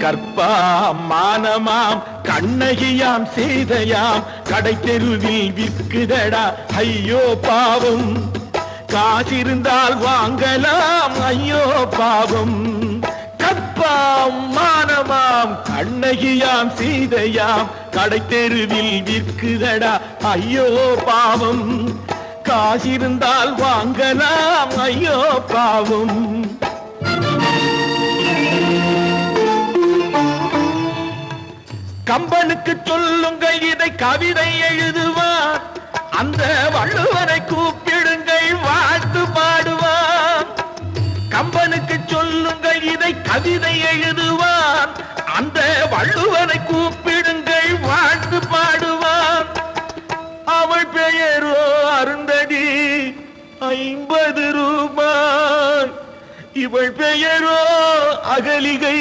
கற்பாம் மானமாம் கண்ணகியாம் சீதையாம் கடை தெருவில் விற்குதடா ஐயோ பாவம். காசிருந்தால் வாங்கலாம் ஐயோ பாவம். கற்பாம் மானமாம் கண்ணகியாம் சீதையாம் கடை தெருவில் விற்குதடா ஐயோ பாவம். காசிருந்தால் வாங்கலாம் ஐயோ பாவம். கம்பனுக்கு சொல்லுங்கள் இதை கவிதை எழுதுவார். அந்த வள்ளுவனை கூப்பிடுங்கள் வாழ்த்து பாடுவார். கம்பனுக்கு சொல்லுங்கள் இதை கவிதை எழுதுவார். அந்த வள்ளுவனை கூப்பிடுங்கள் வாழ்த்து பாடுவார். அவள் பெயரோ அருந்ததி 50 ரூபாய். இவள் பெயரோ அகலிகை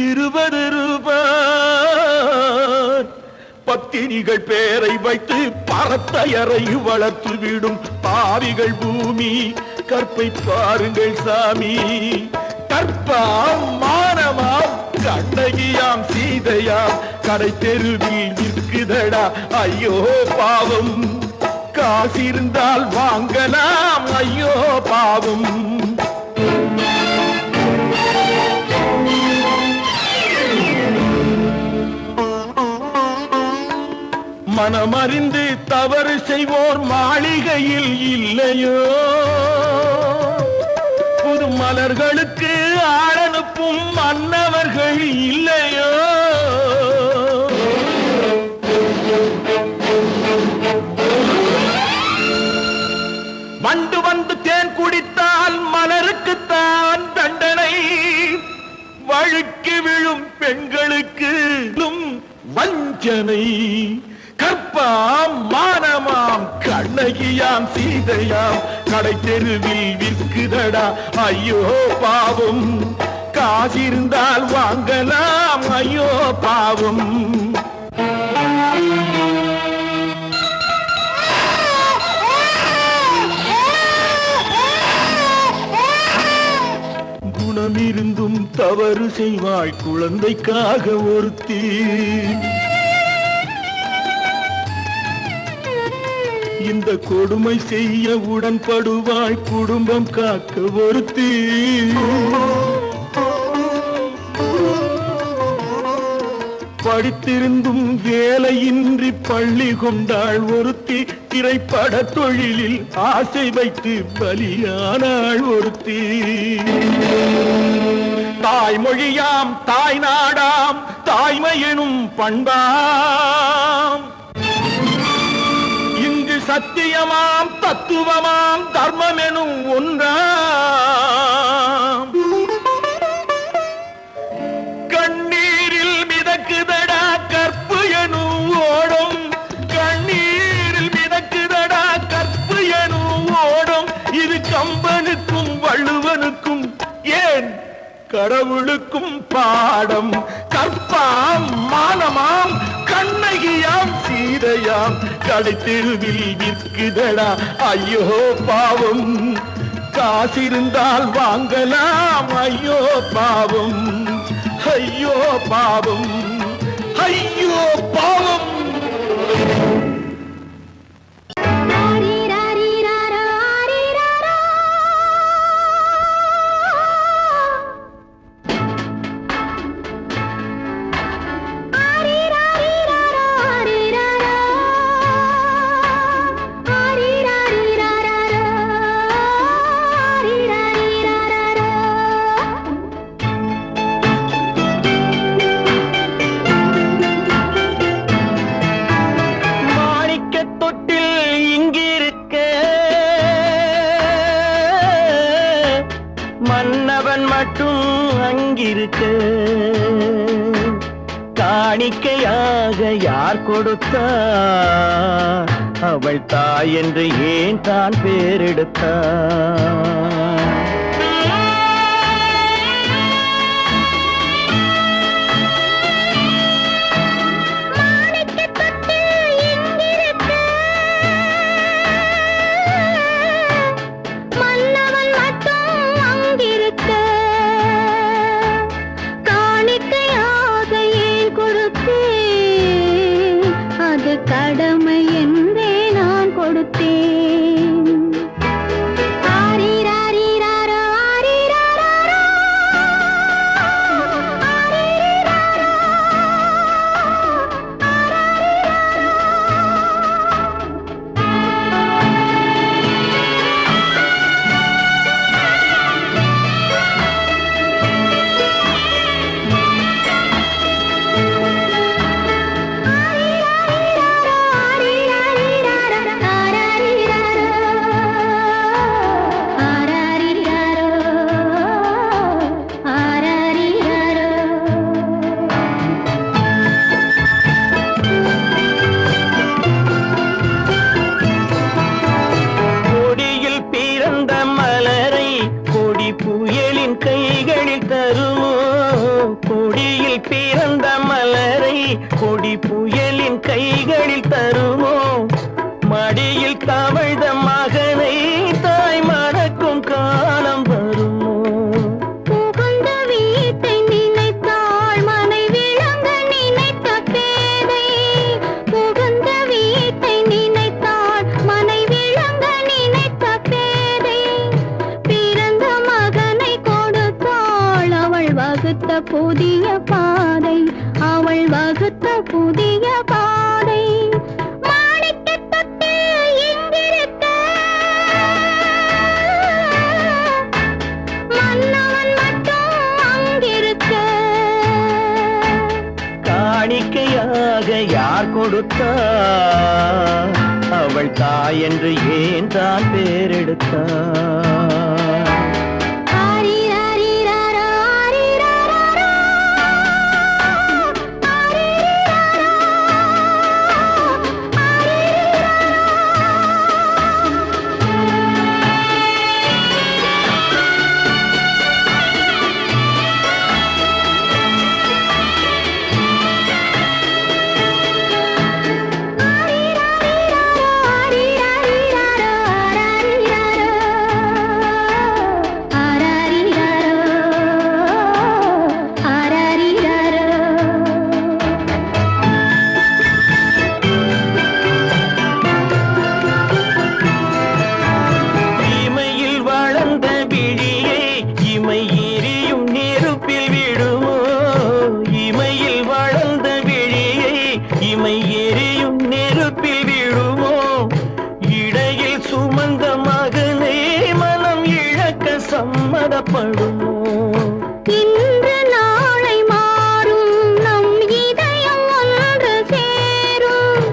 20 ரூபாய். பத்தினிகள் பேரை வைத்து பரத்தையறை வளர்த்து விடும் பாவிகள் பூமி. கற்பை பாருங்கள் சாமி. கற்பாம் மானமாம் கண்ணகியாம் சீதையாம் கடை தெருவில் விற்குதடா ஐயோ பாவம். காசிருந்தால் வாங்கலாம் ஐயோ பாவம். மனமறிந்து தவறு செய்வோர் மாளிகையில் இல்லையோ. புது மலர்களுக்கு ஆளனுப்பும் மன்னவர்கள் இல்லையோ. வண்டு வந்து தேன் குடித்தால் மலருக்குத்தான் தண்டனை. வழுக்கி விழும் பெண்களுக்கு வஞ்சனை. கற்பாம் மானமாம் கண்ணகியாம் சீதையாம் கடை தெருவில் விற்குதடா ஐயோ பாவம். காசிருந்தால் வாங்கலாம் ஐயோ பாவம். குணமிருந்தும் தவறு செய்வாய் குழந்தைக்காக ஒருத்தி. இந்த கொடுமை செய்ய உடன்படுவாய் குடும்பம் காக்க ஒருத்தி. படித்திருந்தும் வேலையின்றி பள்ளி கொண்டாள் ஒருத்தி. திரைப்பட தொழிலில் ஆசை வைத்து பலியானாள் ஒருத்தி. தாய்மொழியாம் தாய் நாடாம் தாய்மையெனும் பண்பாம். சத்தியமாம் தத்துவமாம் தர்மம் எனும் ஒன்றாம். கண்ணீரில் மிதக்குதடா கற்பு எனும் ஓடும். கண்ணீரில் மிதக்குதடா கற்பு எனும் ஓடும். இது கம்பனுக்கும் வள்ளுவனுக்கும் ஏன் கடவுளுக்கும் பாடம். கற்பாம் மானமாம் கண்ணகியாம் சீதையாம் கடை தெருவில் விற்குதடா ஐயோ பாவம். காசிருந்தால் வாங்கலாம் ஐயோ பாவம். ஐயோ பாவம். ஐயோ பாவம். மன்னவன் மட்டும் அங்கிருக்க காணிக்கையாக யார் கொடுத்தார்? அவள் தாய் என்று ஏன் தான் பேரெடுத்தார்? காணிக்கை கடமை என்றே நான் கொடுத்தேன். ஆரிராரிராரோ, ஆரிராராரோ, ஆரிராரோ, கொடியில் பிறந்த மலரை கொடி புயலின் கைகளில் தருமோ? கொடியில் பிறந்த மலரை கொடி புயலின் கைகளில் தருமோ? மடியில் தவழ்ந்த மகனை தாய் மறக்கும் காலம் வருமோ? புகுந்த வீட்டை நினைத்தாள் மனை விளங்க நினைத்த பேதை. புகுந்த வீட்டை நினைத்தாள் மனை விளங்க நினைத்த பேதை. பிறந்த மகனை கொடுத்தாள் அவள் வகுத்த புதிய பாதை. அவள் வகுத்த புதிய பாதை. மாணிக்கத் தொட்டில் இங்கிருக்க, மன்னவன் மட்டும் அங்கிருக்க. காணிக்கையாக யார் கொடுத்தார்? அவள் தாய் என்று ஏன் தான் பேரெடுத்தார்? ஆரிராரிராரோ, ஆரிராராரோ, ஆரிராரோ, இமையில் வளர்ந்த விழியை இமை எரியும் நெருப்பில் விடுமோ? இமையில் வளர்ந்த விழியை இமை எரியும் நெருப்பில் விடுமோ? இடையில் சுமந்த மகனை மனம் இழக்க சம்மதப்படுமோ? இன்று நாளை மாறும் நம் இதயம் ஒன்று சேரும்.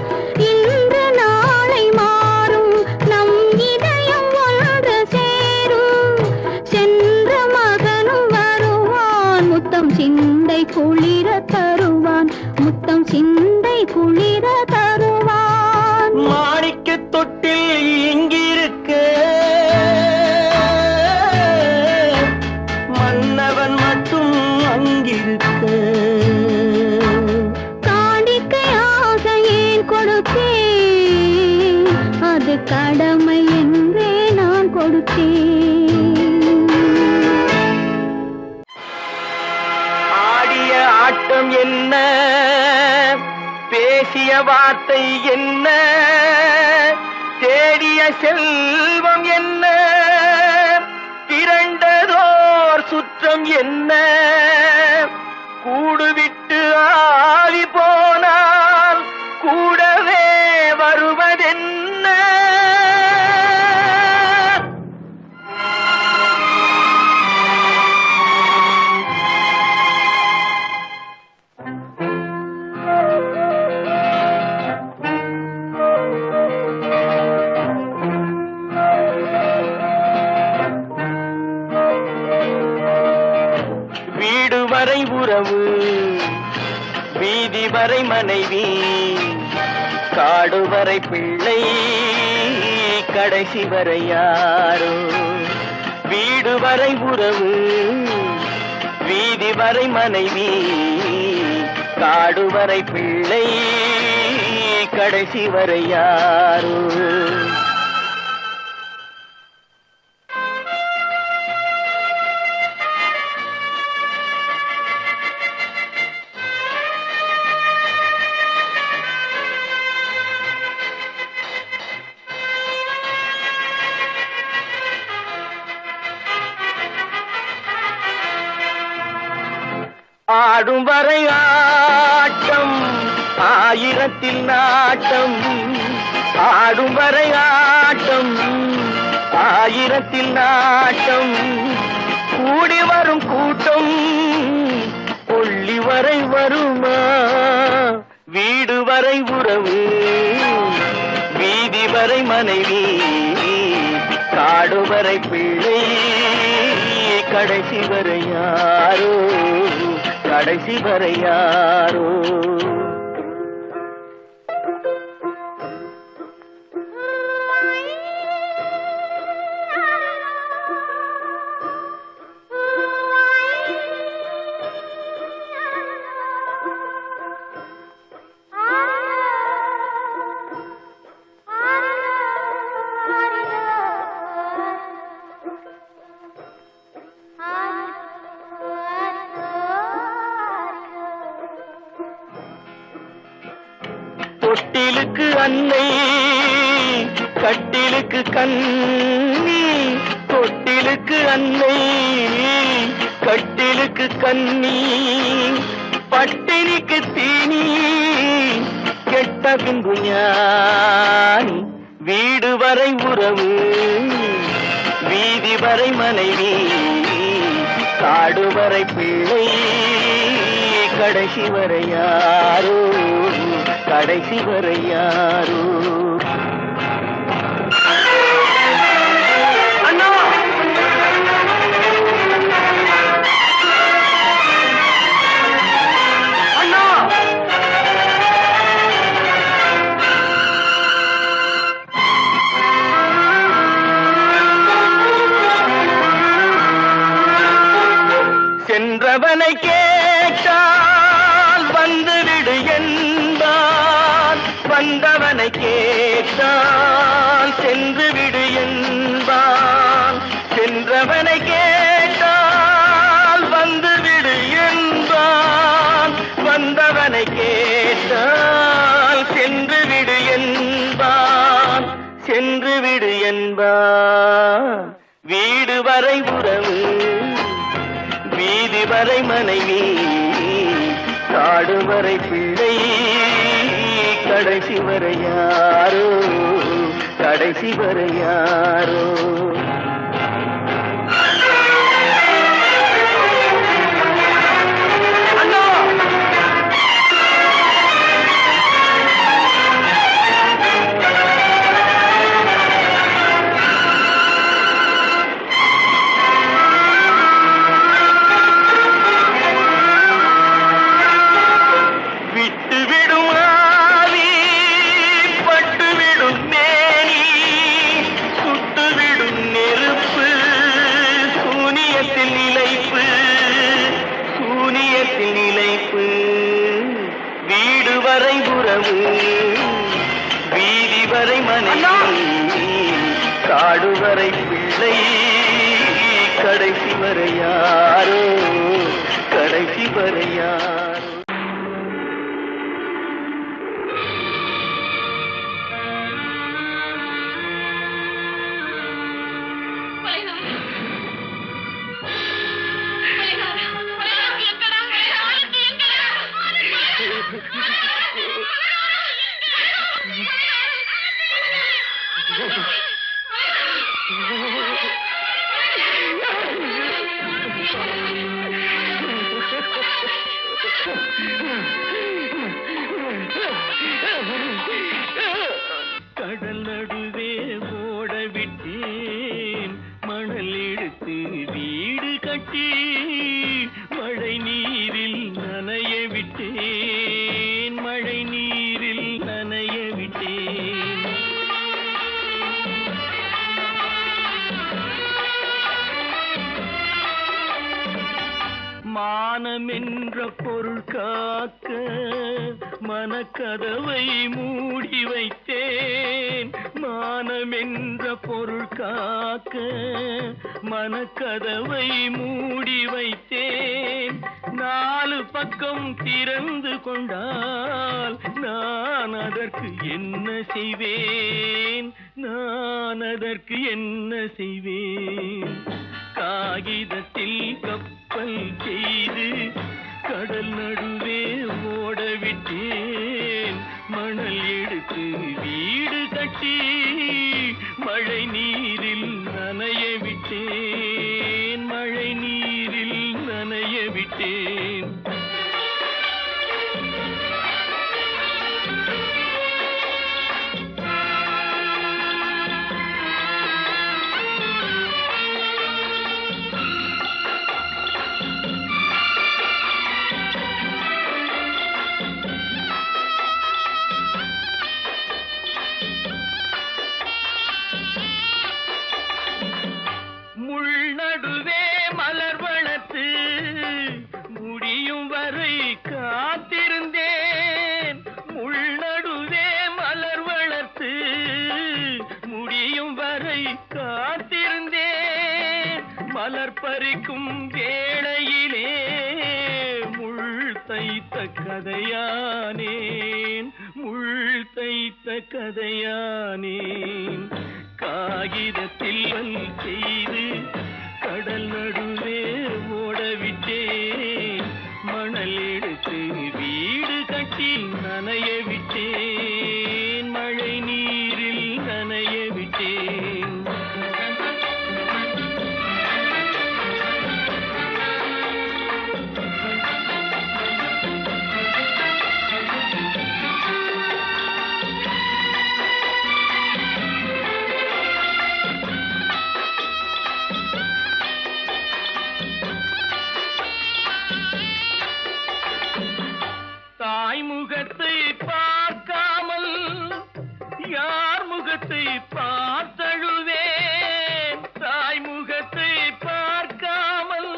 இன்று நாளை மாறும் நம் இதயம் ஒன்று சேரும். சென்ற மகனும் வருவான் முத்தம் சிந்தை குளிர தருவான். முத்தம் சிந்தை குளிர தருவான். மாணிக்கத் தொட்டில் இங்கிருக்க, மன்னவன் மட்டும் அங்கிருக்க. காணிக்கையாக ஏன் கொடுத்தேன்? அது கடமை என்றே நான் கொடுத்தேன். ஆடிய ஆட்டம் என்ன? பேசிய வார்த்தை என்ன? தேடிய செல்வம் என்ன? திரண்டதோர் சுற்றம் என்ன? கூடுவிட்டு ஆவி போனால் கூடவே வருவதென்ன? வீடு வரை உறவு, வீதி வரை மனைவி, காடு வரை பிள்ளை, கடைசி வரை யாரோ? வீடு வரை உறவு, வீதி வரை மனைவி, காடு வரை பிள்ளை, கடைசி வரை யாரோ? ஆடும் வரை ஆட்டம் ஆயிரத்தில் நாட்டம் ஆடும் வரை ஆட்டம் ஆயிரத்தில் நாட்டம் கூடி வரும் கூட்டம் கொள்ளி வரை வருமா வீடு வரை உறவு வீதி வரை மனைவி காடு வரை பிள்ளை கடைசி வரை யாரோ கடைசி வரை யாரோ தொட்டிலுக்கு அன்னை கட்டிலுக்கு கண்ணி தொட்டிலுக்கு அன்னை கட்டிலுக்கு கண்ணி பட்டினிக்கு தீனி கெட்ட பின்பு ஞானி வீடு வரை உறவு வீதி வரை மனைவி காடு வரை பிள்ளை கடைசி வரை யாரோ கடைசி வரை யாரோ அண்ணா அண்ணா சென்றவனை கேட்டால் வந்துவிடு என்பான் வந்தவனை கேட்டால் சென்று விடு என்பான் சென்றவனை கேட்டால் வந்துவிடு என்பான் வந்தவனை கேட்டால் சென்று விடு என்பான் சென்று விடு என்பான் வீடு வரை உறவு வீதி வரை மனைவி காடு வரை பிள்ளை கடைசி வரை யாரோ கடைசி வரை யாரோ வீடு வரை உறவு வீதி வரை மனைவி காடு வரை பிள்ளை கடைசி வரை யாரோ கடைசி வரை யாரோ கடல் நடுவே ஓட விட்டேன் மணல் எடுத்து வீடு கட்டி மழை நீரில் நனைய விட்டேன் மழை நீரில் நனைய விட்டேன் மானம் என்ற பொருள் காக்க மனக்கதவை மூடி வைத்தேன் மானம் என்ற பொருள் காக்க மனக்கதவை மூடி வைத்தேன் நாலு பக்கம் திறந்து கொண்டால் நான் அதற்கு என்ன செய்வேன் நான் அதற்கு என்ன செய்வேன் காகிதத்தில் கப்பல் செய்து கடல் தைத்த கதையானேன், முள் தைத்த கதையானேன். காகிதத்தில் செய்து கடல் நடுவே ஓடவிட்டேன். மணல் எடுத்து வீடு கட்டி நனைய விட்டேன். மழை நீரில் நனைய விட்டேன். தாய்முகத்தை பார்க்காமல் யார் முகத்தை பார்த்தழுவேன். தாய்முகத்தை பார்க்காமல்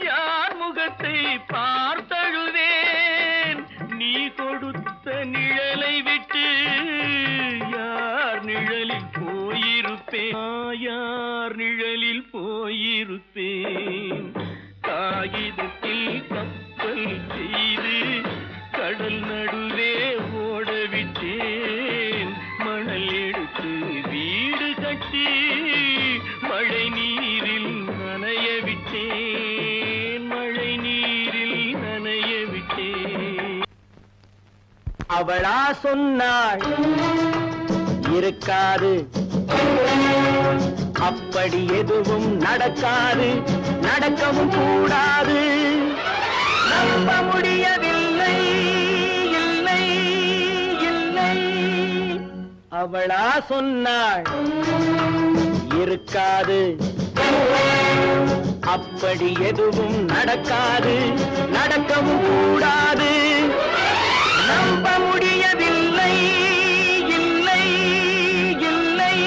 யார் முகத்தை பார்த்தழுவேன். நீ கொடுத்த நிழலை விட்டு யார் நிழலில் போயிருப்பேன். யார் நிழலில் போயிருப்பேன். காகிதத்தில் கப்பல் செய்து கடல் நடுவே ஓடவிட்டேன். மணல் எடுத்து வீடு கட்டி மழை நீரில் நனைய விட்டேன். மழை நீரில் நனைய விட்டேன். அவளா சொன்னாள் இருக்காது, அப்படி எதுவும் நடக்காது, நடக்கவும் கூடாது. நம்ப முடியவில்லை, இல்லை இல்லை. அவளா சொன்னாள் இருக்காது, அப்படி எதுவும் நடக்காது, நடக்கவும் கூடாது. நம்ப முடியவில்லை, இல்லை இல்லை.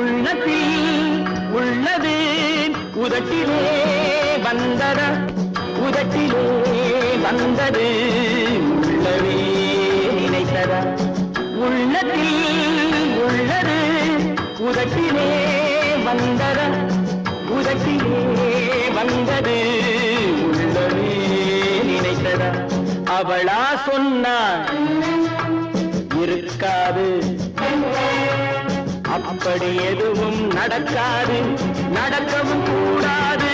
உள்ளத்தில் உள்ளது உதட்டிலே வந்ததா, உதட்டிலே வந்தது உள்ளவே நினைத்ததா. உள்ளத்தில் உள்ளது உதட்டிலே வந்ததா, உதட்டிலே வந்தது உள்ளவே நினைத்ததா. அவளா சொன்னாள் இருக்காது, அப்படி எதுவும் நடக்காது, நடக்கவும் கூடாது.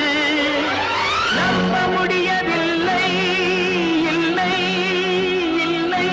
நம்ப முடியவில்லை, இல்லை இல்லை.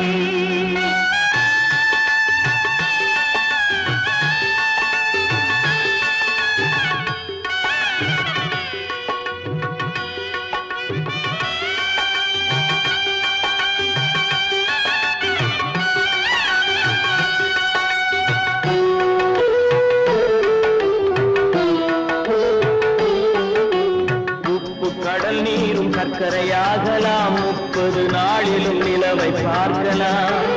கடல் நீரும் சர்க்கரையாகலாம், 30 நாளிலும் நிலவை பார்க்கலாம்.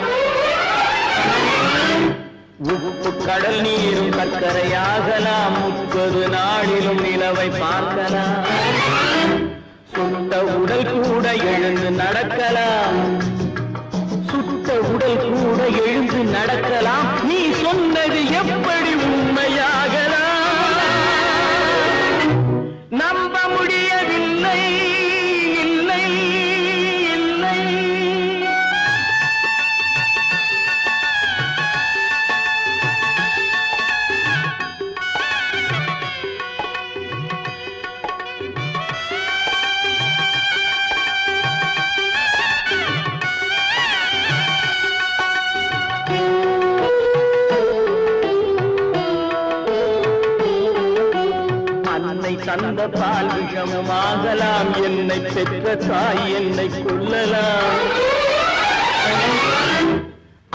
உப்பு கடல் நீரும் சர்க்கரையாகலாம், 30 நாளிலும் நிலவை பார்க்கலாம். சுட்ட உடல் கூட எழுந்து நடக்கலாம், சுட்ட உடல் கூட எழுந்து நடக்கலாம். நீ சொன்னது எப்படி உண்மையாகலாம்? நம்ப முடியவில்லை, இல்லை இல்லை. தந்த பால் விஷமாகலாம், என்னை பெற்ற தாய் என்னை கொல்லலாம்.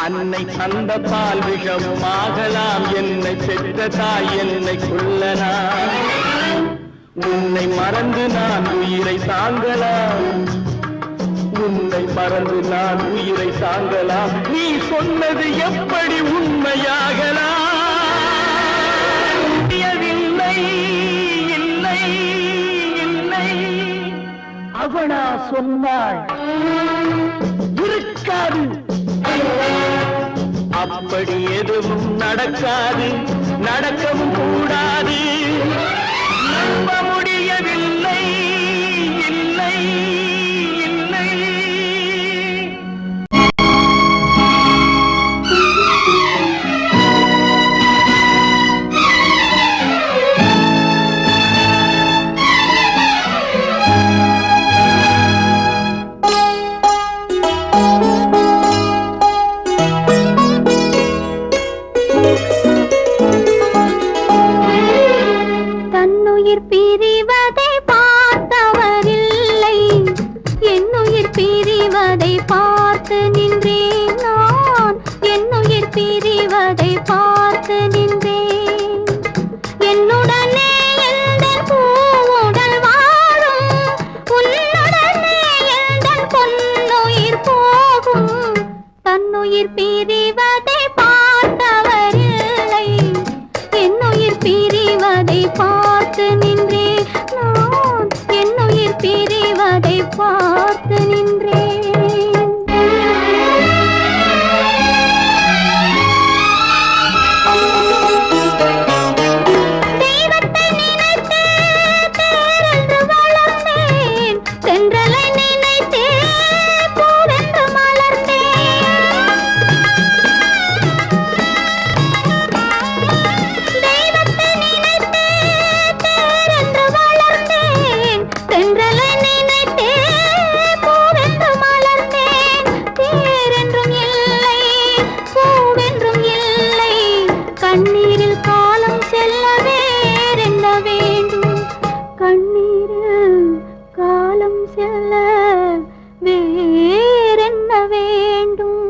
அன்னை தந்த பால் விஷமாகலாம், என்னை பெற்ற தாய் என்னை கொல்லலாம். உன்னை மறந்து நான் உயிரை தாங்கலாம், உன்னை மறந்து நான் உயிரை தாங்கலாம், நீ சொன்னது எப்படி உண்மையாகலாம்? இல்லை இல்லை இல்லை அவனா சொன்னாள் இருக்காது, அப்படி எதுவும் நடக்காது, நடக்கவும் கூடாது. நம்ப முடியவில்லை இல்லை இல்லை. பிரிவதை பார்த்தவரில்லை, என்னுயிர் பிரிவதை பார்த்து நின்றேன் நான், என்னுயிர் பிரிவதை பார்த்து நின்றேன். என்னுடனே எந்தன் பூவுடல் வாழும், உன்னுடனே எந்தன் பொன்னுயிர் போகும். தன்னுயிர் பிரிவதை பார்த்தவரில்லை, என்னுயிர் பிரிவதை பார்த்து நின்றேன் நான், என்னுயிர் பிரிவதை பார்த்து நின்றேன். தெய்வத்தை நினைத்தே தேரென்று வளர்ந்தேன், தென்றலை நினைத்தே பூவென்று மலர்ந்தேன். தெய்வத்தை நினைத்தே தேரென்று வளர்ந்தேன், தென்றலை நினைத்தே பூவென்று மலர்ந்தேன். தேரென்றும் இல்லை, பூவென்றும் இல்லை, கண்ணீரில் காலம் செல்ல வேறென்ன வேண்டும், கண்ணீரில் காலம் செல்ல வேறென்ன வேண்டும்.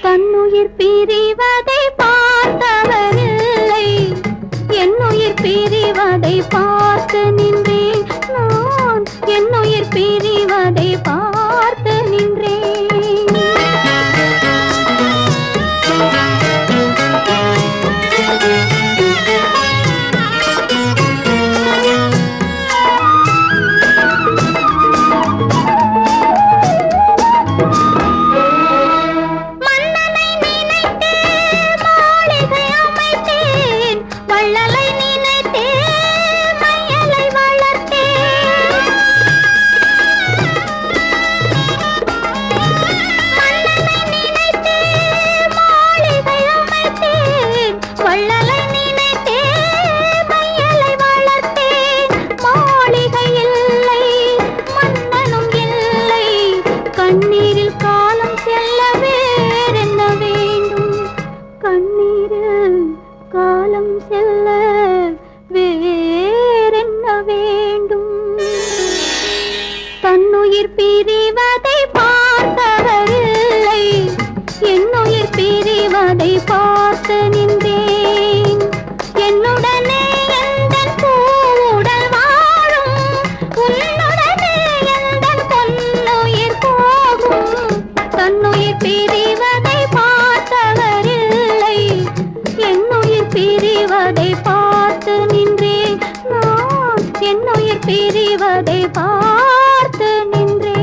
தன்னுயிர் பிரிவதை பார்த்தவரில்லை, என்னுயிர் பிரிவதை பார்த்து நின்றேன் நான், என்னுயிர் பிரிவதை பார்த்து நின்றேன். மன்னனை நினைத்தே மாளிகை அமைத்தேன், வள்ளலை நினைத்தே மையலை வளர்த்தேன். மன்னனை நினைத்தே மாளிகை அமைத்தேன், வள்ளலை நினைத்தே மையலை வளர்த்தேன். மாளிகை இல்லை, மன்னனும் இல்லை, கண்ணீரில் காலம் செல்ல வேறென்ன வேண்டும், கண்ணீரில் காலம் செல்ல வேறென்ன வேண்டும். தன்னுயிர் பிரிவதை பார்த்தவரில்லை, என்னுயிர் பிரிவதை பார்த்து நின்றேன். என்னுடனே எந்தன் பூவுடல் வாழும், உன்னுடனே எந்தன் பொன்னுயிர் போகும். தன்னுயிர் பிரிவதை பார்த்தவரில்லை, என்னுயிர் பிரிவதை பார்த்து நின்றேன் நான், என்னுயிர் பிரிவதை பார்த்து நின்றேன்.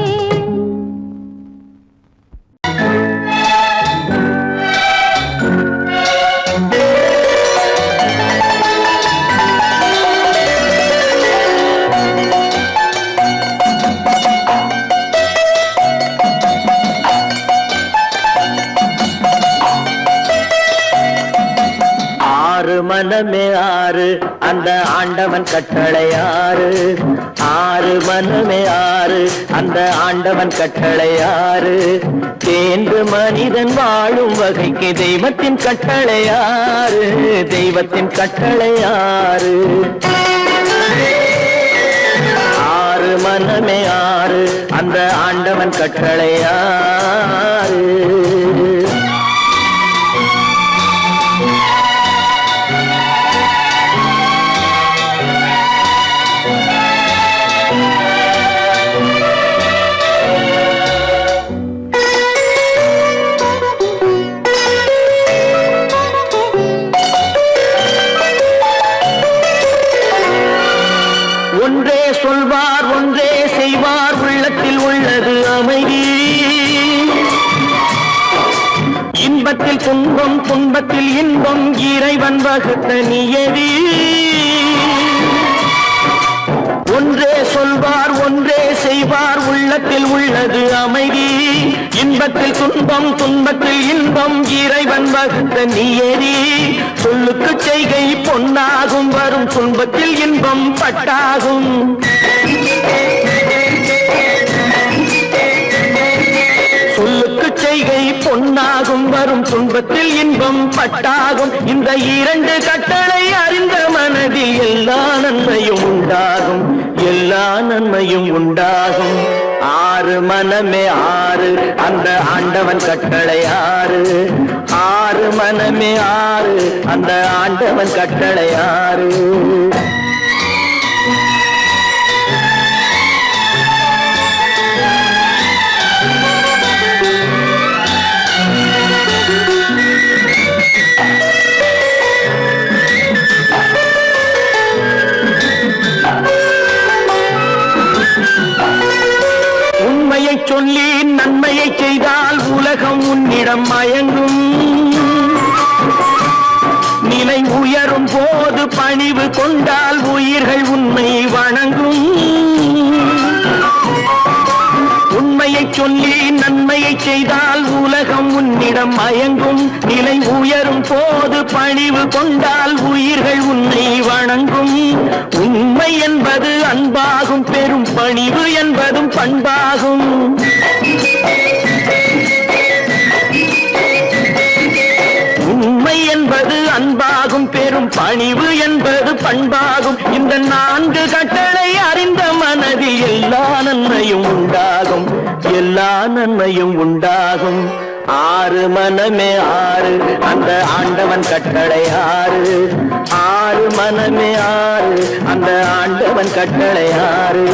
ஆறு மனமே ஆறு, அந்த ஆண்டவன் கட்டளை ஆறு. ஆறு மனமே ஆறு, அந்த ஆண்டவன் கட்டளை ஆறு. தேர்ந்து மனிதன் வாழும் வகைக்கு தெய்வத்தின் கட்டளை ஆறு, தெய்வத்தின் கட்டளை ஆறு. ஆறு மனமே ஆறு, அந்த ஆண்டவன் கட்டளை ஆறு. இன்பத்தில் துன்பம் துன்பத்தில் இன்பம் இறைவன் வகுத்த நியதி ஒன்றே சொல்வார் ஒன்றே செய்வார் உள்ளத்தில் உள்ளது அமைதி இன்பத்தில் துன்பம் துன்பத்தில் இன்பம் இறைவன் வகுத்த நியதி சொல்லுக்கு செய்கை பொன்னாகும் வரும் துன்பத்தில் இன்பம் பட்டாகும் சொல்லுக்கு செய்கை பொன்னாகும் வரும் துன்பத்தில் இன்பம் பட்டாகும் இந்த இரண்டு கட்டளை அறிந்த மனதில் எல்லா நன்மையும் உண்டாகும் எல்லா நன்மையும் உண்டாகும் ஆறு மனமே ஆறு அந்த ஆண்டவன் கட்டளை ஆறு ஆறு மனமே ஆறு அந்த ஆண்டவன் கட்டளை ஆறு உண்மையை சொல்லி நன்மையை செய்தால் உலகம் உன்னிடம் மயங்கும் நிலை உயரும் போது பணிவு கொண்டால் உயிர்கள் உன்னை வணங்கும் உண்மையை சொல்லி நன்மையை செய்தால் உலகம் உன்னிடம் மயங்கும் நிலை உயரும் போது பணிவு கொண்டால் உயிர்கள் உன்னை வணங்கும் உண்மை என்பது அன்பாகும் பெரும் பணிவு என்பதும் பண்பாகும் உண்மை என்பது அன்பாகும் பெரும் பணிவு என்பது பண்பாகும் இந்த நான்கு கட்டளை அறிந்த மனதில் எல்லா நன்மையும் உண்டாகும் எல்லா நன்மையும் உண்டாகும் ஆறு மனமே ஆறு அந்த ஆண்டவன் கட்டளை ஆறு ஆறு மனமே ஆறு அந்த ஆண்டவன் கட்டளை ஆறு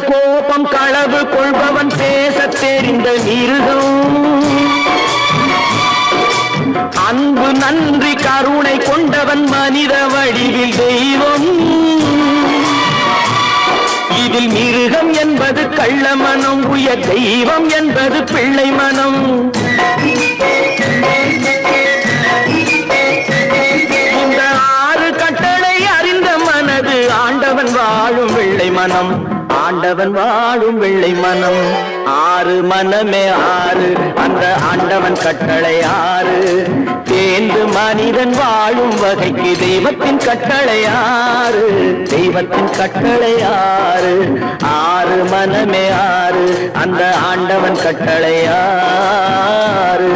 கோபம் களவு கொள்பவன் பேசத் தெரிந்த மிருகம் அன்பு நன்றி கருணை கொண்டவன் மனித வடிவில் தெய்வம் இதில் மிருகம் என்பது கள்ள மனம் உயர் தெய்வம் என்பது பிள்ளை மனம் இந்த ஆறு கட்டளை அறிந்த மனது ஆண்டவன் வாழும் வெள்ளை மனம் ஆண்டவன் வாழும் வெள்ளை மனம் ஆறு மனமே ஆறு அந்த ஆண்டவன் கட்டளை ஆறு தேர்ந்து மனிதன் வாழும் வகைக்கு தெய்வத்தின் கட்டளை ஆறு தெய்வத்தின் கட்டளை ஆறு ஆறு மனமே ஆறு அந்த ஆண்டவன் கட்டளை ஆறு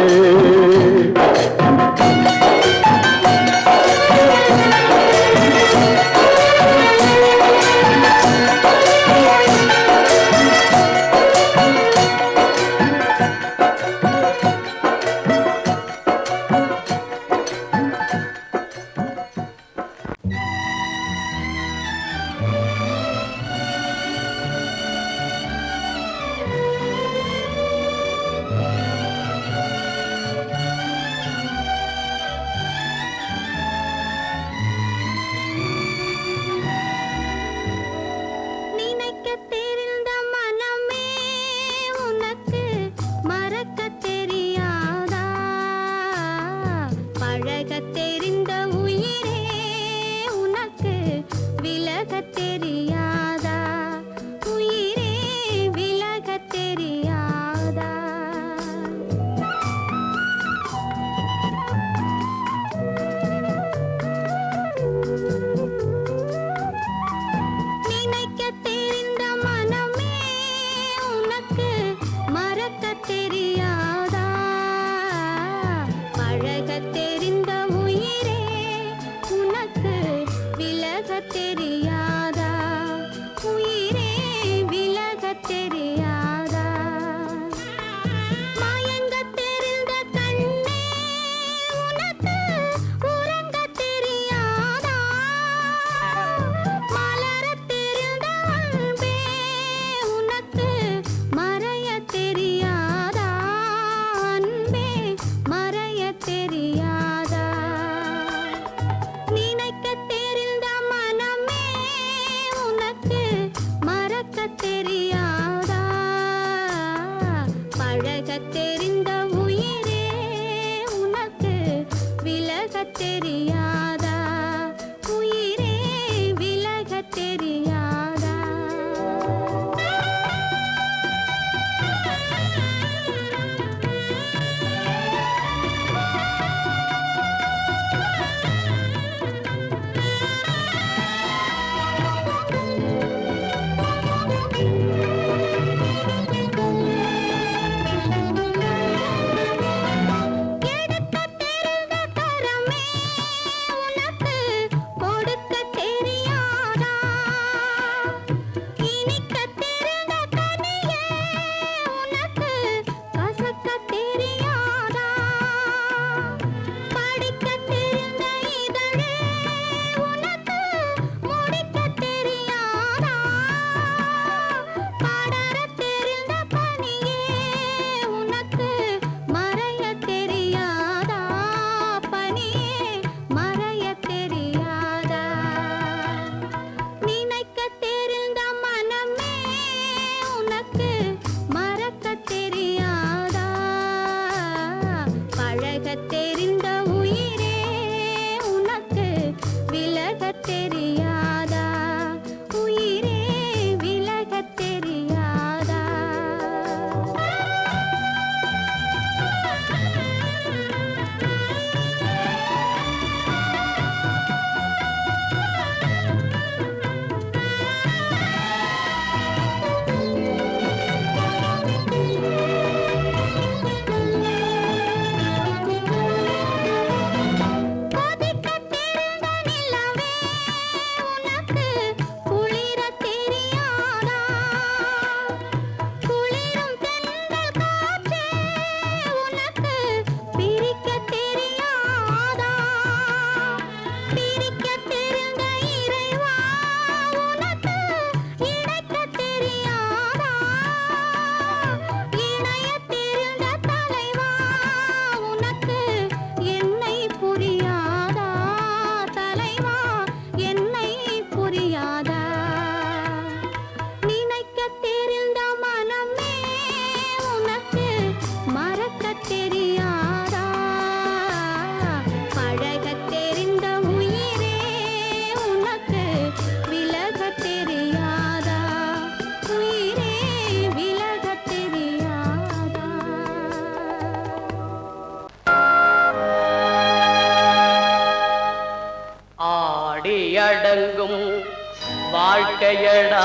வாழ்க்கையடா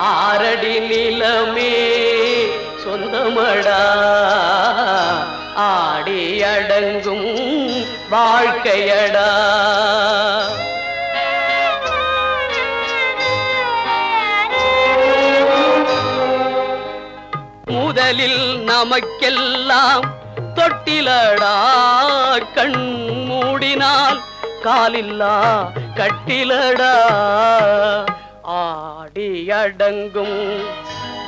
ஆரடி நிலமே சொந்தமடா ஆடி அடங்கும் வாழ்க்கையடா முதலில் நமக்கெல்லாம் தொட்டிலடா கண் மூடினால் காலில்லா கட்டிலடா ஆடி அடங்கும்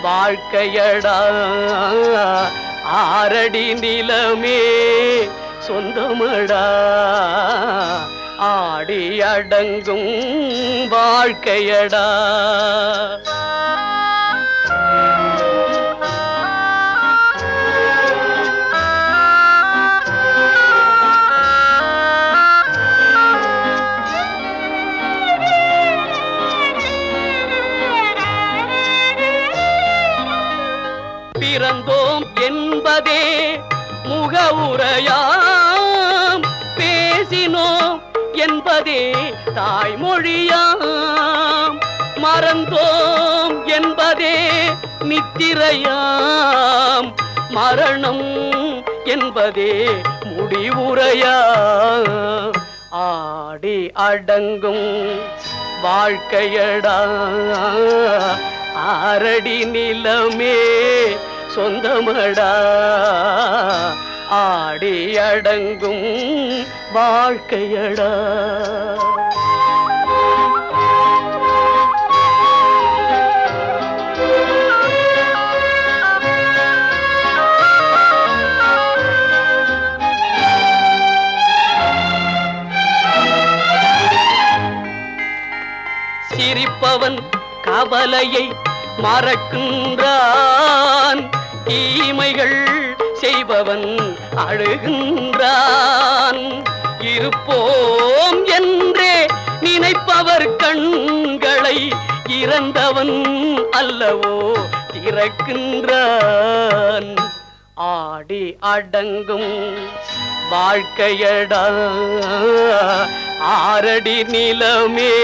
வாழ்க்கையடா ஆரடி நிலமே சொந்தமடா ஆடி அடங்கும் வாழ்க்கையடா பிறந்தோம் என்பதே முகவுரையாம் பேசினோம் என்பதே தாய்மொழியாம் மறந்தோம் என்பதே நித்திரையாம் மரணம் என்பதே முடிவுரையாம் ஆடி அடங்கும் வாழ்க்கையடா ஆரடி நிலமே சொந்தமடா ஆடி அடங்கும் வாழ்க்கையடா சிரிப்பவன் கவலையை மறக்கின்றான் தீமைகள் செய்பவன் அழுகின்றான் இருப்போம் என்றே நினைப்பவர் கண்களை இறந்தவன் அல்லவோ திறக்கின்றான் ஆடி அடங்கும் வாழ்க்கையடா ஆரடி நிலமே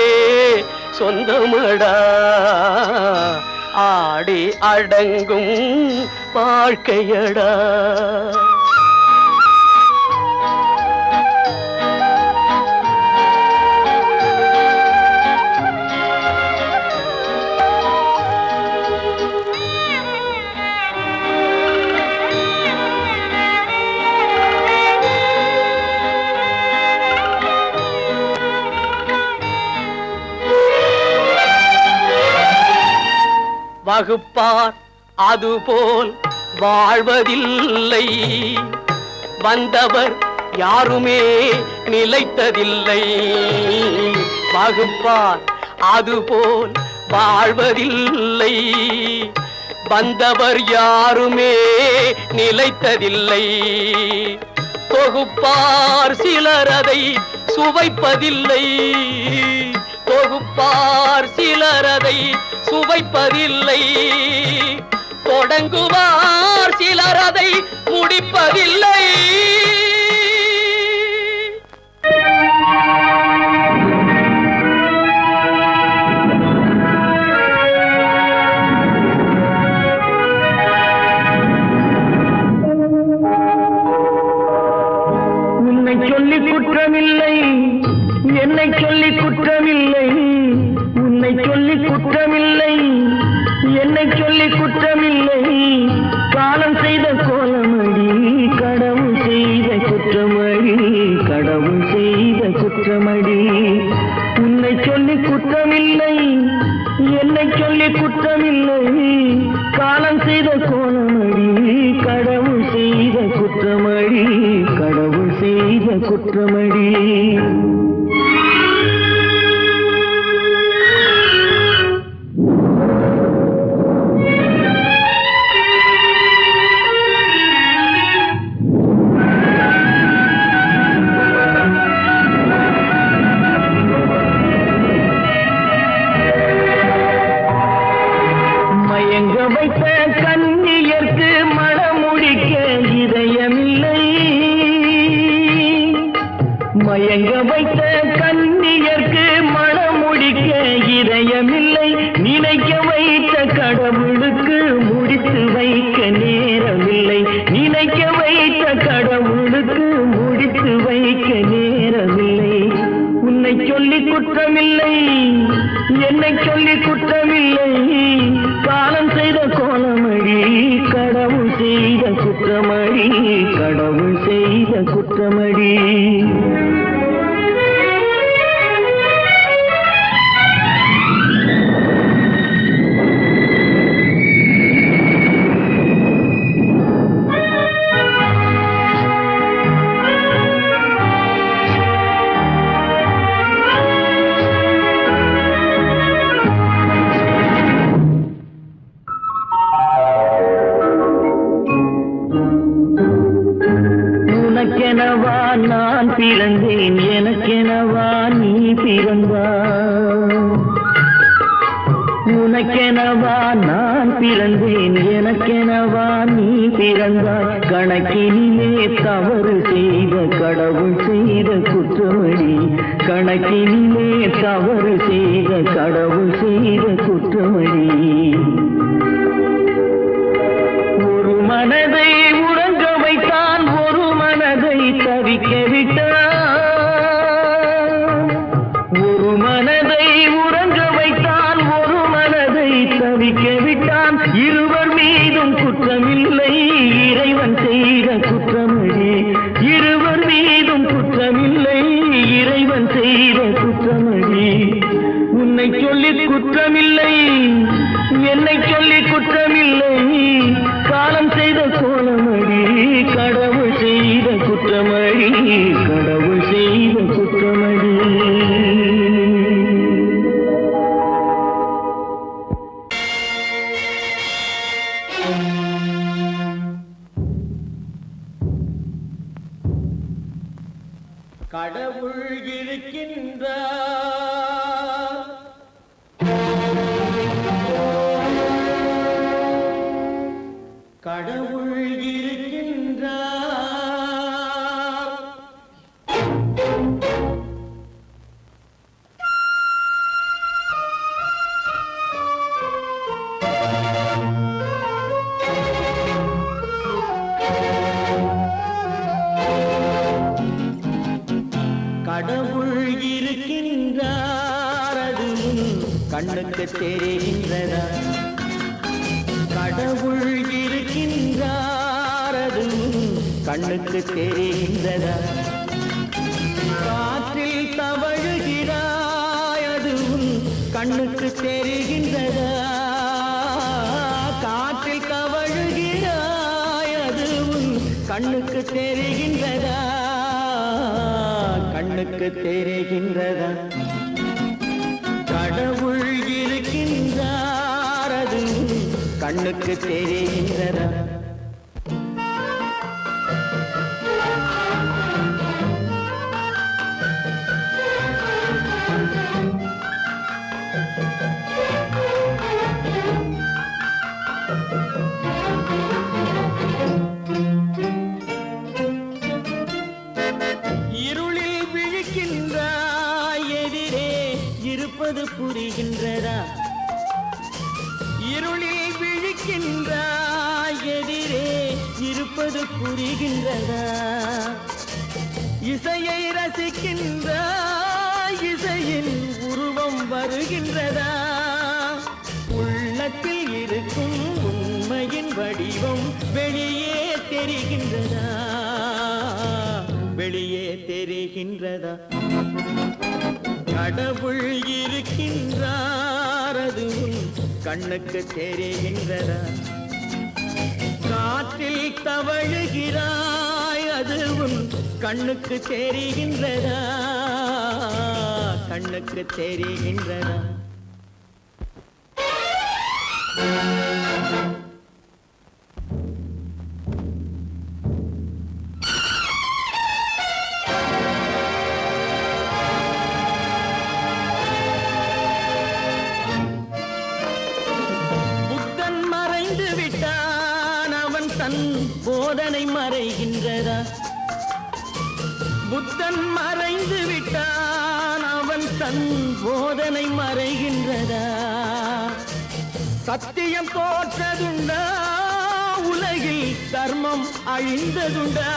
சொந்தமடா ஆடி அடங்கும் வாழ்க்கையடா வகுப்பார் அதுபோல் வாழ்வதில்லை வந்தவர் யாருமே நிலைத்ததில்லை வகுப்பார் அதுபோல் வாழ்வதில்லை வந்தவர் யாருமே நிலைத்ததில்லை தொகுப்பார் சிலர் அதை சுவைப்பதில்லை தொகுப்பார் சிலர் அதை சுவைப்பதில்லை தொடங்குவார் சிலர் அதை முடிப்பதில்லை உன்னை சொல்லி குற்றமில்லை என்னை சொல்லி குற்றமில்லை உன்னை சொல்லி குற்றமில்லை என்னை சொல்லி குற்றமில்லை காலம் செய்த கோலமடி கடவுள் செய்த குற்றமடி கடவுள் செய்த குற்றமடி உன்னை சொல்லி குற்றமில்லை என்னை சொல்லி குற்றமில்லை காலம் செய்த கோலமடி கடவுள் செய்த குற்றமடி கடவுள் செய்த குற்றமடி வைத்த கண்ணியர்க்கு மனமுடிக்க இதயமில்லை மயங்க வைத்த கண்ணியர்க்கு மனமுடிக்க இதயமில்லை நினைக்க வைத்த கடவுளுக்கு முடித்து வைக்க நேரமில்லை நினைக்க வைத்த கடவுளுக்கு முடித்து வைக்க நேரமில்லை உன்னை சொல்லி குற்றமில்லை என்னை சொல்லி குற்றமில்லை காலம் செய்த கோலமடி கடவுள் செய்த குற்றமடி கடவுள் செய்த குற்றமடி உனக்கெனவா நான் பிறந்தேன் எனக்கெனவா நீ பிறந்தாய் உனக்கெனவா நான் பிறந்தேன் எனக்கெனவா நீ பிறந்தாய் கணக்கினிலே தவறு செய்த கடவுள் செய்த குற்றமடி கணக்கினிலே தவறு செய்த கடவுள் செய்த குற்றமடி ஒரு மனதை உறங்க வைத்தான் ஒரு மனதை தவிக்க விட்டான் ஒரு மனதை உறங்க வைத்தான் ஒரு மனதை தவிக்க விட்டான் இருவர் மீதும் குற்றமில்லை இறைவன் செய்த குற்றமடி இருவர் மீதும் குற்றமில்லை இறைவன் செய்த குற்றமடி உன்னை சொல்லி குற்றமில்லை என்னை சொல்லி குற்றமில்லை காலம் செய்த கோலமடி கடவுள் செய்த குற்றமடி கடவுள் செய்த குற்றமடி கடவுள் இருக்கின்றார் கடவுள் இருக்கின்றார் கடவுள் இருக்கின்றார் அது கண்ணுக்கு தெரிகின்றதா கடவுள் இருக்கின்றார் அது கண்ணுக்கு தெரிகின்றதா காற்றில் தவழுகிறாய் அது கண்ணுக்கு தெரிகின்றதா காற்றில் தவழுகிறாய் அது கண்ணுக்கு தெரிகின்றதா கண்ணுக்கு தெரிகின்றதா கடவுள் இருக்கின்றார் அது கண்ணுக்கு தெரிகின்றதா இருளில் விழிக்கின்றாய் எதிரே இருப்பது புரிகின்றதா இருளில் விழிக்கின்றாய் எதிரே இருப்பது புரிகின்றதா இசையை ரசிக்கின்றாய் இசையின் உருவம் வருகின்றதா உள்ளத்தில் இருக்கும் உண்மையின் வடிவம் வெளியே தெரிகின்றதா வெளியே தெரிகின்றதா கடவுள் இருக்கின்றார் அது கண்ணுக்கு தெரிகின்றதா காற்றில் தவழுகிறாய் அது கண்ணுக்கு தெரிகின்றதா கண்ணுக்கு தெரிகின்றதா போதனை மறைகின்றதா புத்தன் மறைந்து விட்டான் அவன் தன் போதனை மறைகின்றதா? சத்தியம் தோற்றதுண்டா? உலகில் தர்மம் அழிந்ததுண்டா?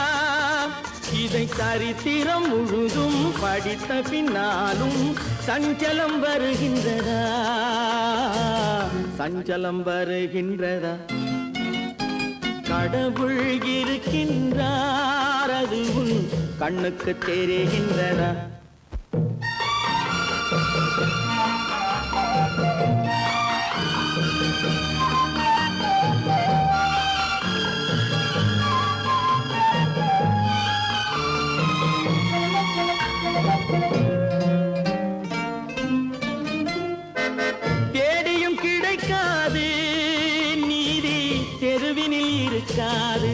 இதை சரித்திரம் முழுதும் படித்த பின்னாலும் சஞ்சலம் வருகின்றதா? சஞ்சலம் வருகின்றதா? கடவுள் இருக்கின்றார், அது உன் கண்ணுக்கு தெரிகின்றதா? தேடியும் கிடைக்காது நீதி தெருவினில் இருக்காது.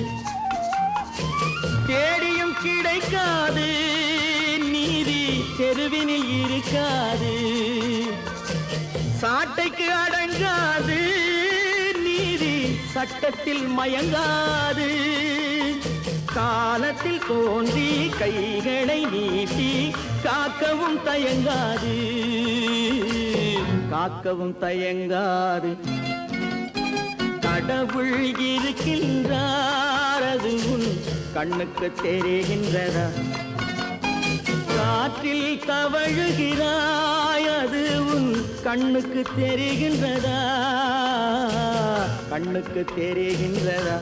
தேடியும் கிடைக்காது நீதி தெருவினில் இருக்காது. சாட்டைக்கு அடங்காது நீதி சட்டத்தில் மயங்காது. காலத்தில் தோன்றி கைகளை நீட்டி காக்கவும் தயங்காது. காக்கவும் தயங்காது. கடவுள் இருக்கின்றார், அது உன் கண்ணுக்கு தெரிகின்றதா? காற்றில் தவழுகிறாய், அது உன் கண்ணுக்கு தெரிகின்றதா? கண்ணுக்கு தெரிகின்றதா?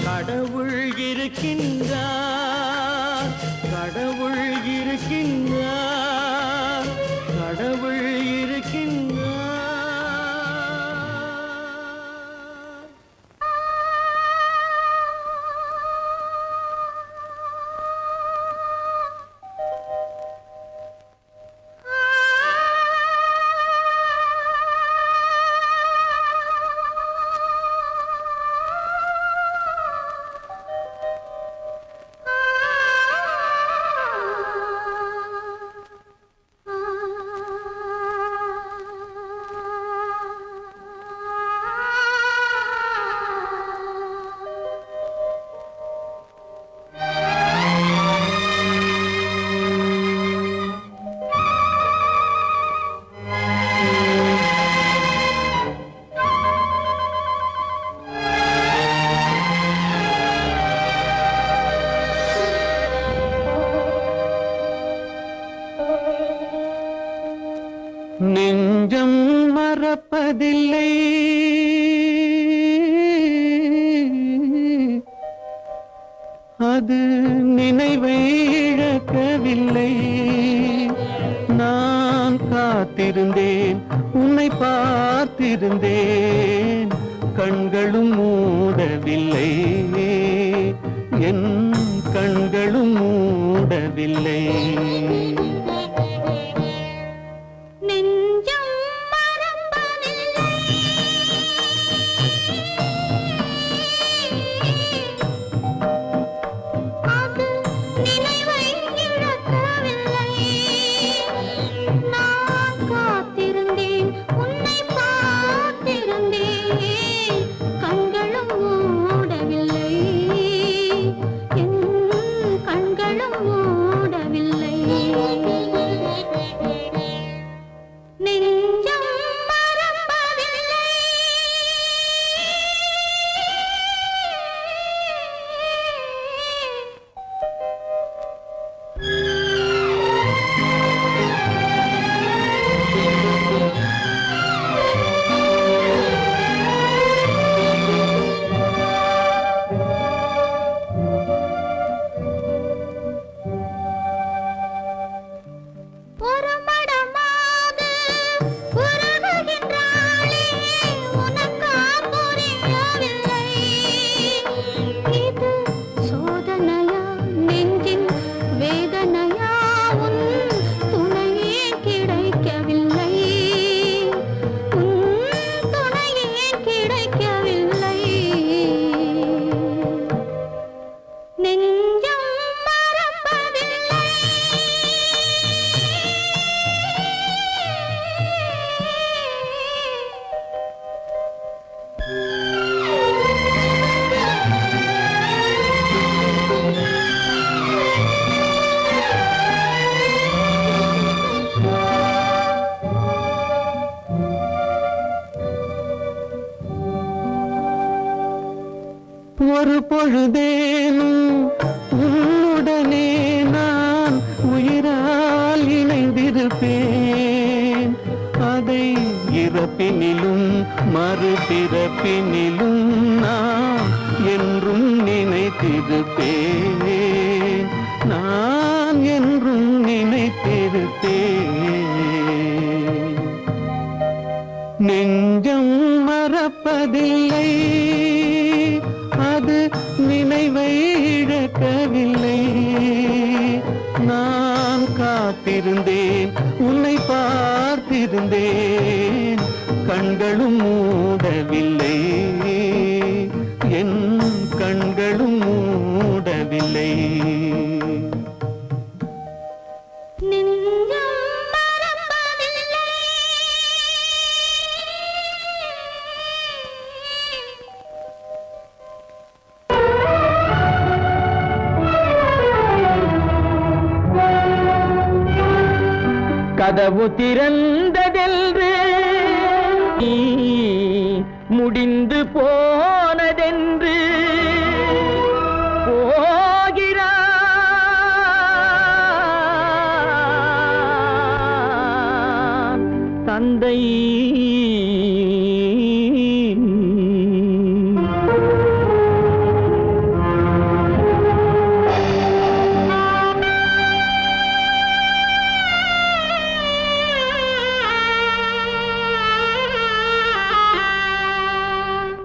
கடவுள் இருக்கின்றார், கடவுள் இருக்கின்றார், கடவுள் இருக்கின்றார். நெஞ்சம் மறப்பதில்லை, அது நினைவை இழக்கவில்லை. நான் காத்திருந்தேன், உன்னை பார்த்திருந்தேன், கண்களும் மூடவில்லை, என் கண்களும் மூடவில்லை. கண்களும் மூடவில்லை. ஒரு பொழுதேனும் உன்னுடனே நான் உயிரால் இணைந்திருப்பேன். அதை இறப்பினிலும் மறுபிறப்பினிலும் நான் என்றும் நினைத்திருப்பேன். நான் என்றும் நினைத்திருப்பேன். நெஞ்சம் மறப்பதில்லை, அது நினைவை இழக்கவில்லை. நான் காத்திருந்தேன், உன்னை பார்த்திருந்தேன், கண்களும் மூடவில்லை, என் கண்களும் மூடவில்லை. கதவு திறந்ததென்று நீ முடிந்து போனதென்று போகிறான் தந்தை.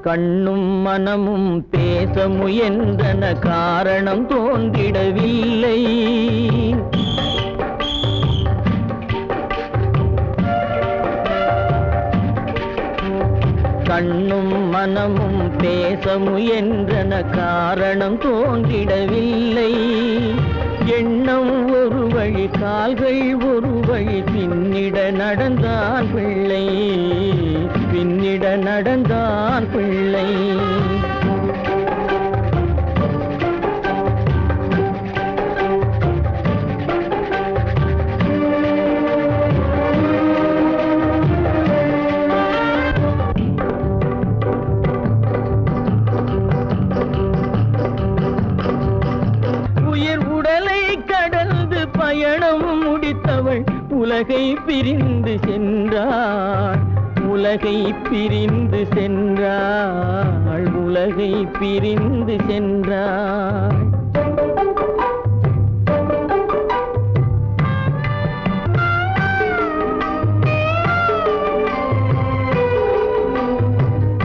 கண்ணும் மனமும் பேச முயன்றன, காரணம் தோன்றிடவில்லை. கண்ணும் மனமும் பேச முயன்றன, காரணம் தோன்றிடவில்லை. எண்ணம் ஒரு வழி, கால்கள் ஒரு வழி, பின்னிட நடந்தான் பிள்ளை, பின்னிட நடந்தான் பிள்ளை. உயிர் உடலை கடந்து பயணம் முடித்தவள் உலகை பிரிந்து சென்றாள், உலகை பிரிந்து சென்றாள், உலகை பிரிந்து சென்றாள்.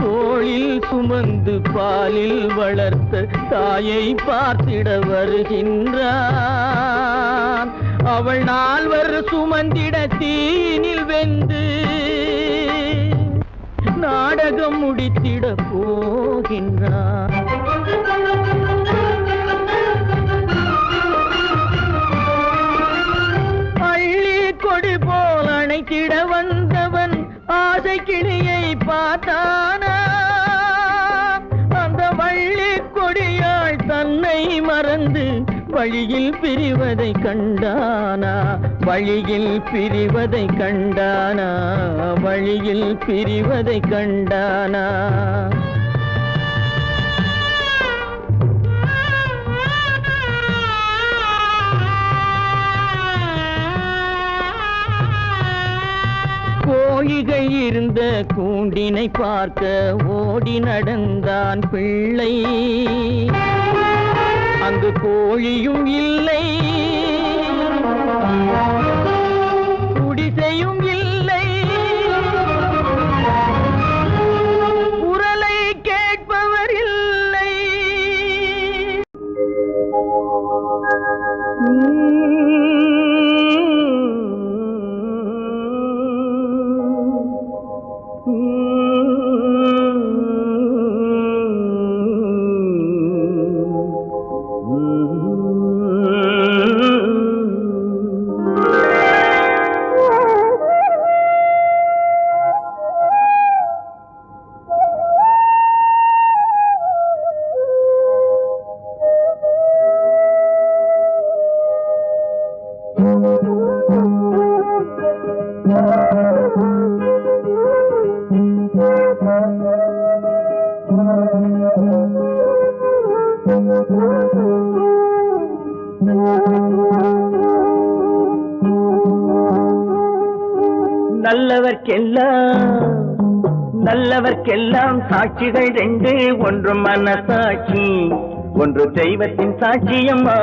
தோளில் சுமந்து பாலில் வளர்த்த தாயை பார்த்திட வருகின்றான். அவள் நால்வர் சுமந்திட தீனில் வெந்து நாடகம் முடித்திட போகின்றான். அள்ளி கொடி போல் அணைத்திட வந்தவன் ஆசை கிளியை பார்த்தானா, அந்த வள்ளி கொடியாள் தன்னை மறந்து வழியில் பிரிவதை கண்டானா, வழியில் பிரிவதை கண்டானா, வழியில் பிரிவதை கண்டானா. கோழிகை இருந்த கூண்டினை பார்க்க ஓடி நடந்தான் பிள்ளை. அங்கு கோழியும் இல்லை, குடிசையும் இல்லை, குரலை கேட்பவர் இல்லை. நல்லவர்க்கெல்லாம் சாட்சிகள் ரெண்டு, ஒன்று மனசாட்சி, ஒன்று தெய்வத்தின் சாட்சியம்மா.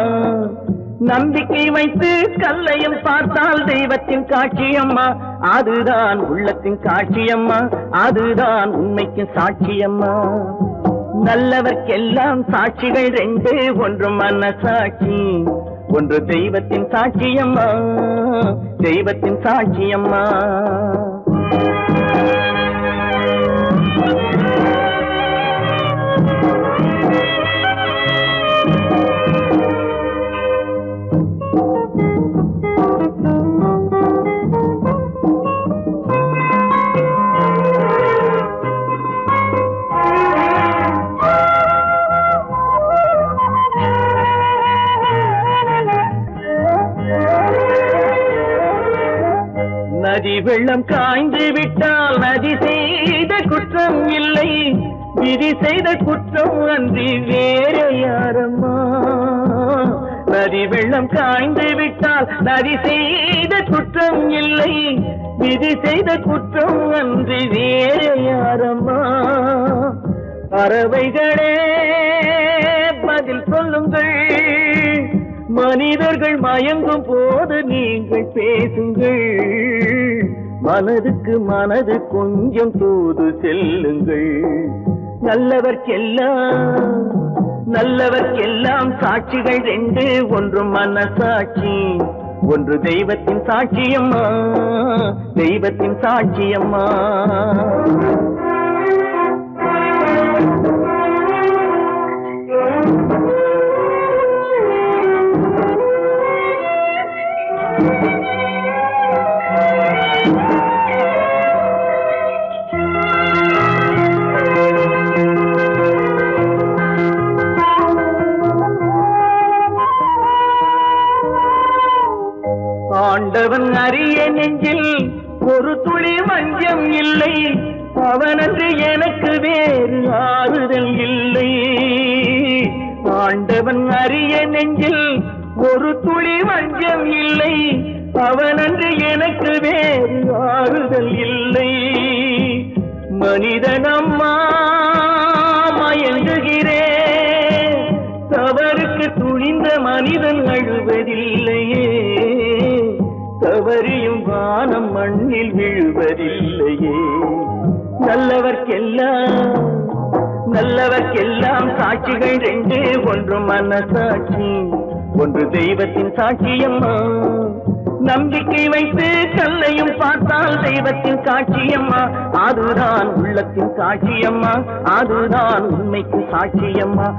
நம்பிக்கை வைத்து கல்லையும் பார்த்தால் தெய்வத்தின் காட்சியம்மா, அதுதான் உள்ளத்தின் காட்சியம்மா, அதுதான் உண்மைக்கு சாட்சியம்மா. நல்லவர்க்கெல்லாம் சாட்சிகள் ரெண்டு, ஒன்று மனசாட்சி, ஒன்று தெய்வத்தின் சாட்சியம்மா, தெய்வத்தின் சாட்சியம்மா. நதி வெள்ளம் காய்ந்து விட்டால் நதி செய்த குற்றம் இல்லை, விதி செய்த குற்றம் அன்றி வேற யாரம்மா. நதி வெள்ளம் காய்ந்து விட்டால் நதி செய்த குற்றம் இல்லை, விதி செய்த குற்றம் அன்றி வேற யாரம்மா. பறவைகளே பதில் சொல்லுங்கள், மனிதர்கள் மயங்கும் போது நீங்கள் பேசுங்கள், மனதுக்கு மனது கொஞ்சம் தூது செல்லுங்கள். நல்லவர்க்கெல்லாம் சாட்சிகள் ரெண்டு, ஒன்று மனசாட்சி, ஒன்று தெய்வத்தின் சாட்சியம்மா, தெய்வத்தின் சாட்சியம்மா. ஆண்டவன் அறிய நெஞ்சில் ஒரு துளி வஞ்சம் இல்லை, அவனன்று எனக்கு வேறு ஆறுதல் இல்லை. ஆண்டவன் அறிய நெஞ்சில் ஒரு துளி வஞ்சம் இல்லை, அவனன்று எனக்கு வேறு ஆறுதல் இல்லை. மனிதனம்மா மயங்குகிறேன், தவறுக்கு துணிந்த மனிதன் அழுவதில்லையே, தவறியும் வானம் மண்ணில் விழுவதில்லையே. நல்லவர்க்கெல்லாம் சாட்சிகள் ரெண்டு, ஒன்று மனசாட்சி, ஒன்று தெய்வத்தின் சாட்சியம்மா. நம்பிக்கை வைத்து கல்லையும் பார்த்தால் தெய்வத்தின் காட்சியம்மா, அதுதான் உள்ளத்தின் காட்சியம்மா, அதுதான் உண்மைக்கு சாட்சியம்மா.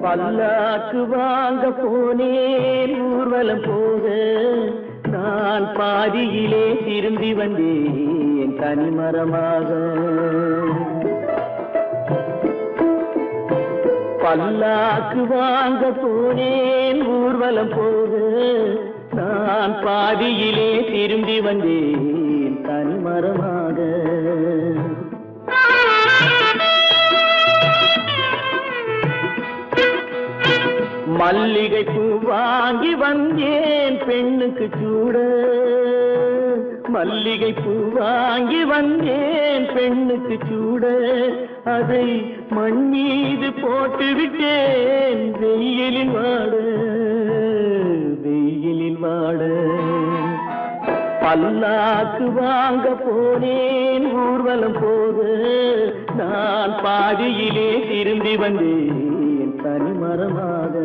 பல்லாக்கு வாங்க போனேன் ஊர்வலம் போக, நான் பாதியிலே திரும்பி வந்தேன் தனிமரமாக. பல்லாக்கு வாங்க போனேன் ஊர்வலம் போக, நான் பாதியிலே திரும்பி வந்தேன் தனிமரமாக. மல்லிகை பூ வாங்கி வந்தேன் பெண்ணுக்கு சூட, மல்லிகை பூ வாங்கி வந்தேன் பெண்ணுக்கு சூட, அதை மண் மீது போட்டு விட்டேன் வெயிலில் வாட, வெயிலில் வாட. பல்லாக்கு வாங்க போனேன் ஊர்வலம் போக, நான் பாதியிலே திரும்பி வந்தேன் தனிமரமாக.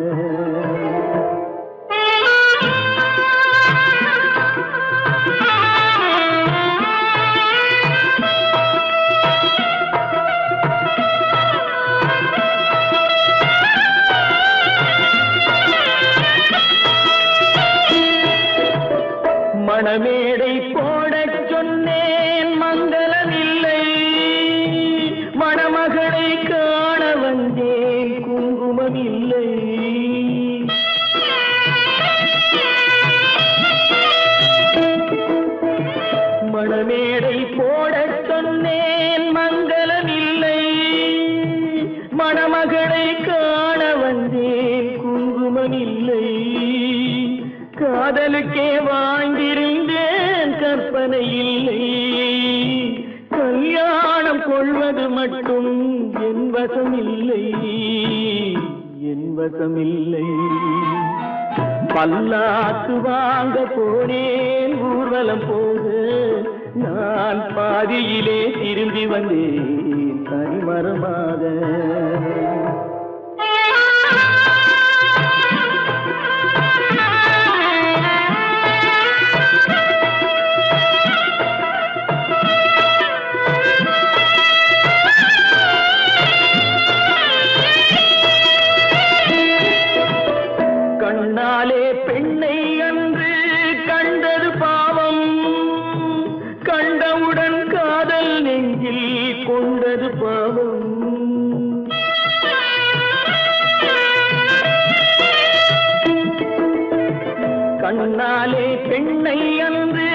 சொன்னது மட்டும் என் வசமில்லை, என் வசமில்லை. பல்லாக்கு வாங்க போனேன் ஊர்வலம் போது, நான் பாதியிலே திரும்பி வந்தேன் தனிமரமாக. கண்ணாலே பெண்ணை அன்று கண்டது பாவம், கண்டவுடன் காதல் நெஞ்சில் கொண்டது பாவம். கண்ணாலே பெண்ணை அன்று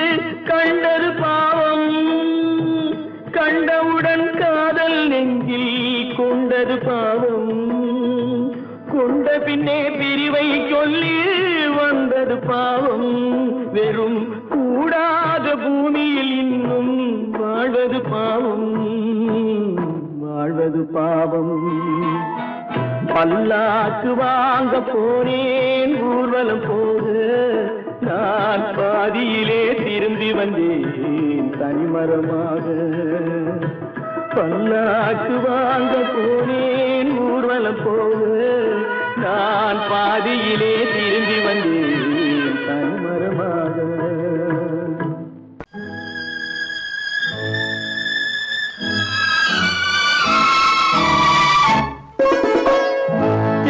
கண்டது பாவம், கண்டவுடன் காதல் நெஞ்சில் கொண்டது பாவம். கொண்ட பின்னே பிரிவை சொல்லி வந்தது பாவம். வெறும் கூடாத பூமியில் இன்னும் வாழ்வது பாவம், வாழ்வது பாவம். பல்லாக்கு வாங்க போனேன் ஊர்வலம் போது, நான் பாதியிலே திரும்பி வந்தேன் தனிமரமாக. பல்லாக்கு வாங்க போனேன் ஊர்வலம் போது, நான் பாதியிலே திரும்பி வந்தேன் தனிமரமாக.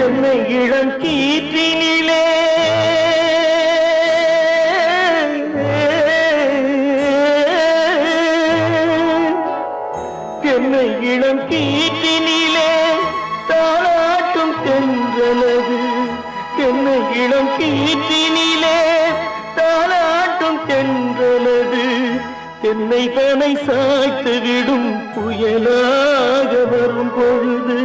என்னை இளம் கீற்றினிலே என்னை இளம் கீற்றினிலே தாளாட்டும் தென்றலது, என்னை இளம் கீற்றினிலே தாளாட்டும் தென்றலது. என்னை தனை சாய்த்து விடும் புயலாக வரும் பொழுது,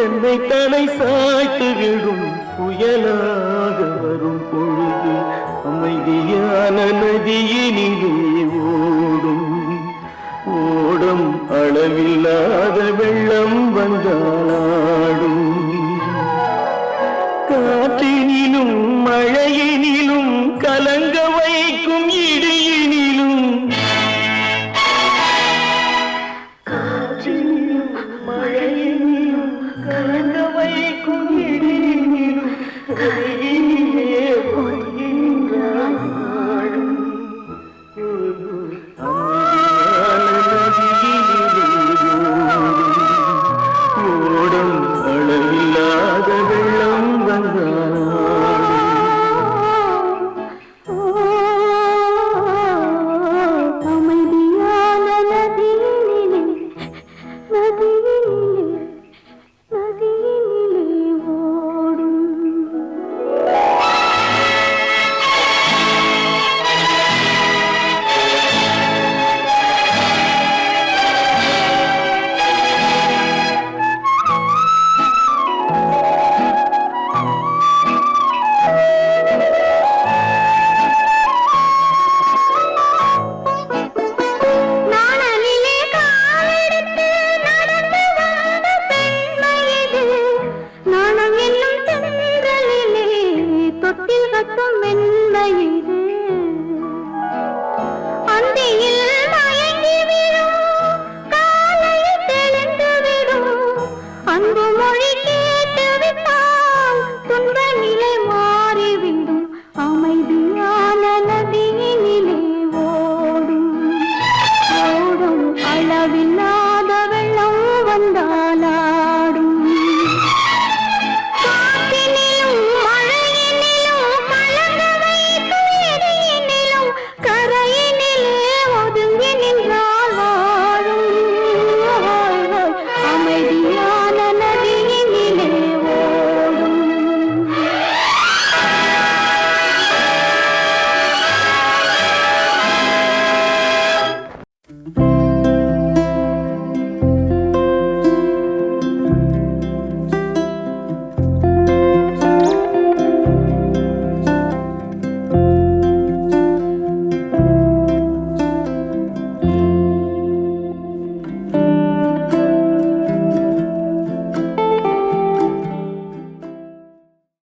என்னை தனை சாய்த்து விடும் புயலாக வரும் பொழுது, அமைதியான நதியினிலே ஓடும் ஓடும் அளவில்லாத வெள்ளம் வந்தாடும். காற்றினிலும் மழையினிலும் கலங்க வைக்கும் இடியினிலும், காற்றினிலும் மழை